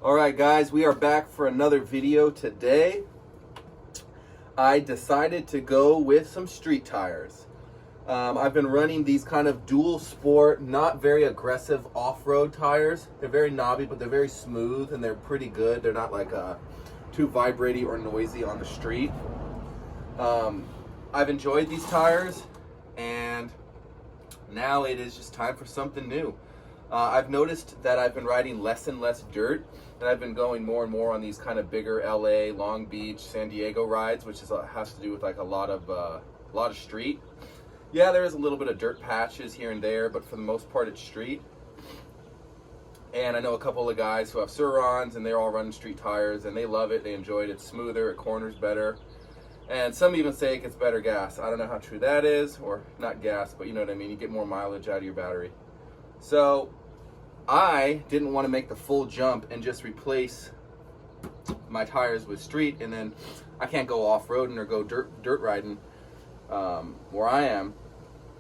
All right, guys, we are back for another video today. I decided to go with some street tires. I've been running these kind of dual sport, not very aggressive off-road tires. They're very knobby, but they're very smooth and they're pretty good. They're not like too vibrating or noisy on the street. I've enjoyed these tires, and now it is just time for something new. I've noticed that I've been riding less and less dirt, and I've been going more and more on these kind of bigger LA, Long Beach, San Diego rides, which has to do with like a lot of street. Yeah, there is a little bit of dirt patches here and there, but for the most part it's street. And I know a couple of guys who have Surons, and they're all running street tires, and they love it. They enjoy it. It's smoother, it corners better, and some even say it gets better gas. I don't know how true that is, or not gas, but you know what I mean. You get more mileage out of your battery. So I didn't want to make the full jump and just replace my tires with street, and then I can't go off-roading or go dirt riding where I am.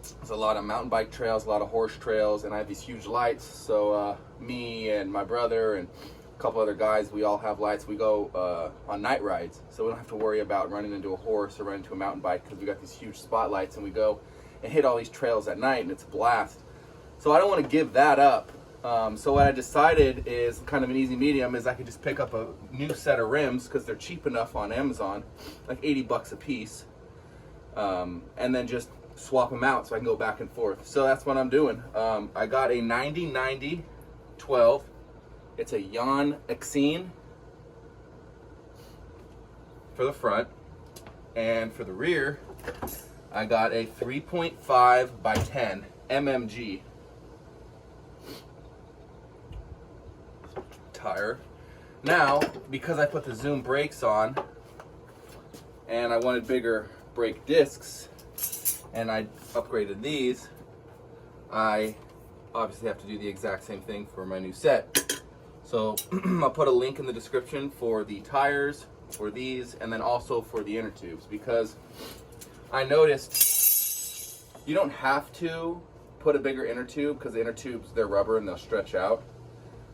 There's a lot of mountain bike trails, a lot of horse trails, and I have these huge lights. So me and my brother and a couple other guys, we all have lights. We go on night rides, so we don't have to worry about running into a horse or running into a mountain bike, because we got these huge spotlights, and we go and hit all these trails at night, and it's a blast. So I don't want to give that up. So what I decided is kind of an easy medium is I could just pick up a new set of rims, because they're cheap enough on Amazon, like 80 bucks a piece, and then just swap them out so I can go back and forth. So that's what I'm doing. I got a 90-90-12. It's a Jan Exene for the front, and for the rear I got a 3.5 by 10 MMG tire. Now, because I put the Zoom brakes on and I wanted bigger brake discs, and I upgraded these, I obviously have to do the exact same thing for my new set. So I'll put a link in the description for the tires for these, and then also for the inner tubes, because I noticed you don't have to put a bigger inner tube, because the inner tubes, they're rubber and they'll stretch out.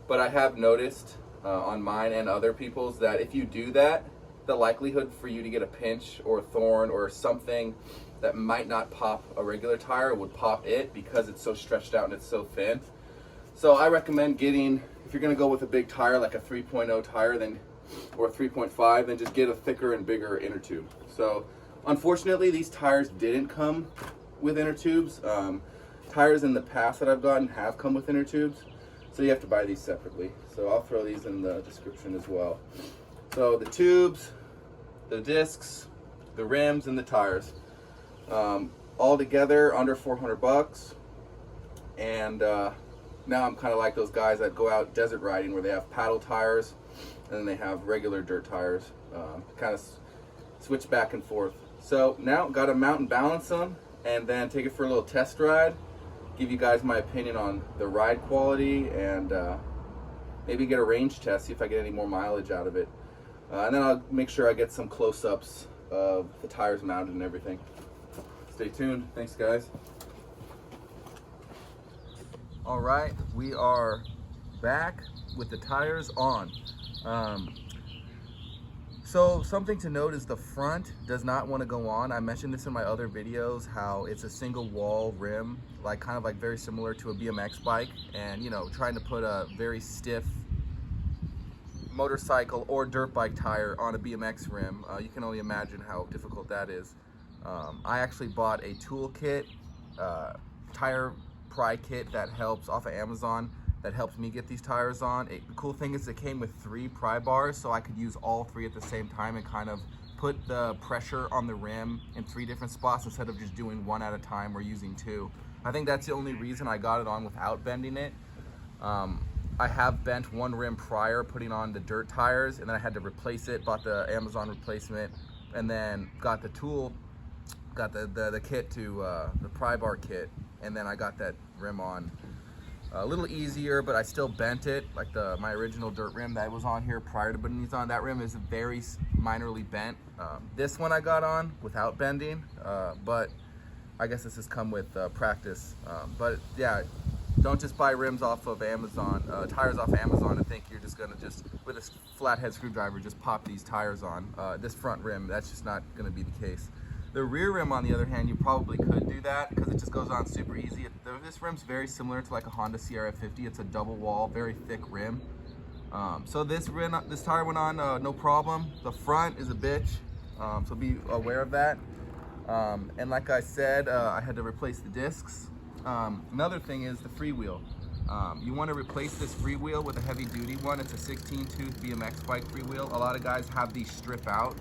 But I have noticed on mine and other people's that if you do that, the likelihood for you to get a pinch or a thorn or something that might not pop a regular tire would pop it, because it's so stretched out and it's so thin. So I recommend getting, if you're going to go with a big tire like a 3.0 tire, then, or a 3.5, then just get a thicker and bigger inner tube. So unfortunately these tires didn't come with inner tubes. Tires in the past that I've gotten have come with inner tubes, so you have to buy these separately. So I'll throw these in the description as well. So the tubes, the discs, the rims, and the tires, all together under 400 bucks. And now I'm kind of like those guys that go out desert riding, where they have paddle tires and then they have regular dirt tires. Kind of switch back and forth. So now got to mount and balance them, and then take it for a little test ride, give you guys my opinion on the ride quality, and maybe get a range test, see if I get any more mileage out of it. And then I'll make sure I get some close-ups of the tires mounted and everything. Stay tuned. Thanks, guys. All right, we are back with the tires on. So something to note is the front does not want to go on. I mentioned this in my other videos, how it's a single wall rim, like kind of like very similar to a BMX bike, and you know, trying to put a very stiff motorcycle or dirt bike tire on a BMX rim, you can only imagine how difficult that is. I actually bought a toolkit, tire pry kit that helps off of Amazon, that helps me get these tires on. The cool thing is it came with 3 pry bars, so I could use all 3 at the same time and kind of put the pressure on the rim in 3 different spots instead of just doing 1 at a time or using 2. I think that's the only reason I got it on without bending it. I have bent 1 rim prior putting on the dirt tires, and then I had to replace it, bought the Amazon replacement, and then got the tool, got the kit to the pry bar kit, and then I got that rim on. A little easier, but I still bent it, like my original dirt rim that was on here prior to putting these on. That rim is very minorly bent. This one I got on without bending, but I guess this has come with practice. But yeah, Don't just buy rims off of Amazon, tires off Amazon, and think you're just gonna with a flathead screwdriver, just pop these tires on. This front rim, that's just not gonna be the case. The rear rim, on the other hand, you probably could do that because it just goes on super easy. This rim's very similar to like a Honda CRF50. It's a double wall, very thick rim. So this tire went on no problem. The front is a bitch, so be aware of that. And like I said, I had to replace the discs. Another thing is the Freewheel. You want to replace this Freewheel with a heavy duty one. It's a 16-tooth BMX bike Freewheel. A lot of guys have these strip out,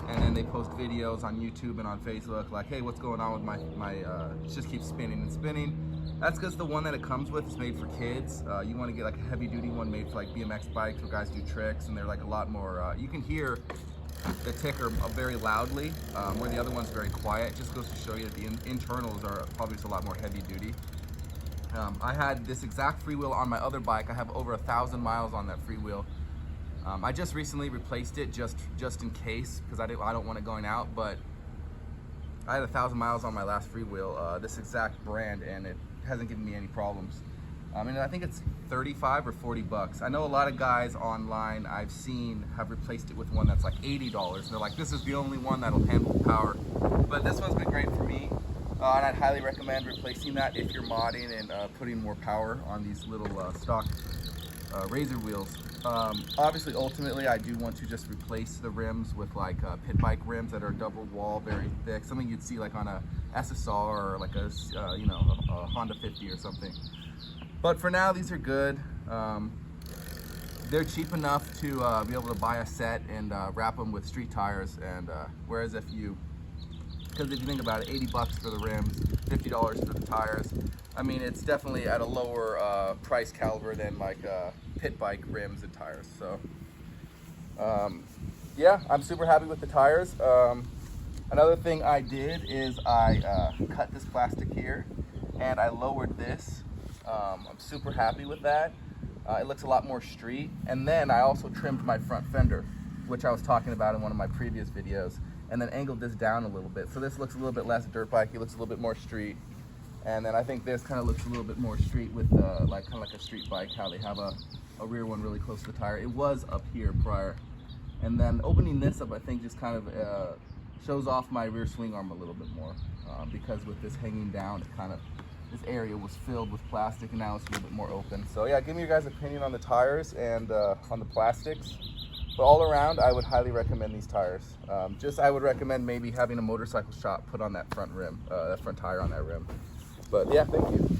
and then they post videos on YouTube and on Facebook like, hey, what's going on with my it just keeps spinning and spinning. That's because the one that it comes with is made for kids. You want to get like a heavy duty one made for like BMX bikes where guys do tricks, and they're like a lot more, you can hear the ticker very loudly, where the other one's very quiet. It just goes to show you that the internals are probably just a lot more heavy duty. I had this exact Freewheel on my other bike. I have over 1,000 miles on that Freewheel. I just recently replaced it just in case, because I don't want it going out, but I had 1,000 miles on my last Freewheel, this exact brand, and it hasn't given me any problems. And I think it's 35 or 40 bucks. I know a lot of guys online I've seen have replaced it with one that's like $80. And they're like, this is the only one that'll handle the power. But this one's been great for me. And I'd highly recommend replacing that if you're modding and putting more power on these little stock razor wheels. Obviously, ultimately, I do want to just replace the rims with like pit bike rims that are double wall, very thick, something you'd see like on a SSR or like a a Honda 50 or something. But for now, these are good. They're cheap enough to be able to buy a set and wrap them with street tires. And whereas if you think about it, 80 bucks for the rims, $50 for the tires. I mean, it's definitely at a lower price caliber than like pit bike rims and tires. So yeah, I'm super happy with the tires. Another thing I did is I cut this plastic here and I lowered this. I'm super happy with that. It looks a lot more street. And then I also trimmed my front fender, which I was talking about in one of my previous videos, and then angled this down a little bit. So this looks a little bit less dirt bike. It looks a little bit more street. And then I think this kind of looks a little bit more street with like a street bike, how they have a rear one really close to the tire. It was up here prior. And then opening this up, I think just kind of shows off my rear swing arm a little bit more, because with this hanging down, it kind of, this area was filled with plastic and now it's a little bit more open. So yeah, give me your guys' opinion on the tires and on the plastics. But all around, I would highly recommend these tires. I would recommend maybe having a motorcycle shop put on that front rim, that front tire on that rim. But yeah, thank you.